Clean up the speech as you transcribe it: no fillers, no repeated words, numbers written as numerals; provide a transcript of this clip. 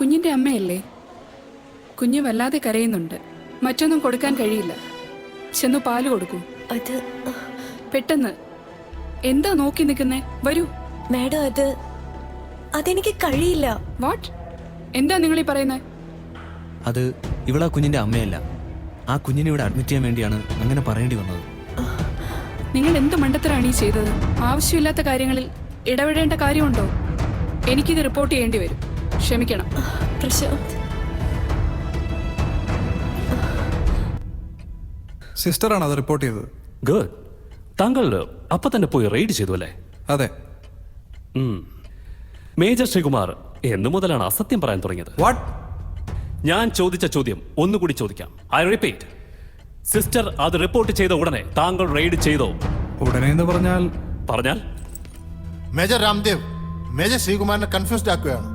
കുഞ്ഞിന്റെ അമ്മയല്ലേ? കുഞ്ഞ് വല്ലാതെ കരയുന്നുണ്ട്. മറ്റൊന്നും കൊടുക്കാൻ കഴിയില്ല. ചെന്നു പാല് കൊടുക്കൂ. അത് പെട്ടെന്ന്. എന്താ നോക്കി നിൽക്കുന്നേ? വരൂ. മാഡം, അതെനിക്ക് കഴിയില്ല. വാട്ട്? എന്താ നിങ്ങളീ പറയുന്നത്? അത് ഇവളാ കുഞ്ഞിന്റെ അമ്മയല്ല. ആ കുഞ്ഞിനെ ഇവിടെ അഡ്മിറ്റ് ചെയ്യാൻ വേണ്ടിയാണ് അങ്ങനെ പറയേണ്ടി വന്നത്. നിങ്ങൾ എന്ത് മണ്ടത്തരാണ് ഈ ചെയ്തത്? ആവശ്യമില്ലാത്ത കാര്യങ്ങളിൽ ഇടപെടേണ്ട കാര്യമുണ്ടോ? എനിക്കിത് റിപ്പോർട്ട് ചെയ്യേണ്ടി വരും. ക്ഷമിക്കണം. പ്രശാന്ത്, സിസ്റ്ററാണ് അത് റിപ്പോർട്ട് ചെയ്തത്. ഗുഡ്. താങ്കൾ അപ്പൊ തന്നെ പോയി റെയ്ഡ് ചെയ്തു അല്ലേ? അതെ. മേജർ ശ്രീകുമാർ എന്നു മുതലാണ് അസത്യം പറയാൻ തുടങ്ങിയത്? വാട്ട്? ഞാൻ ചോദിച്ച ചോദ്യം ഒന്നുകൂടി ചോദിക്കാം. I repeat. സിസ്റ്റർ അത് റിപ്പോർട്ട് ചെയ്ത ഉടനെ താങ്കൾ റെയ്ഡ് ചെയ്തോ? ഉടനെ എന്ന് പറഞ്ഞാൽ പറഞ്ഞാൽ മേജർ രാംദേവ് മേജർ ശ്രീകുമാറിനെ കൺഫ്യൂസ്ഡ് ആക്കുകയാണ്.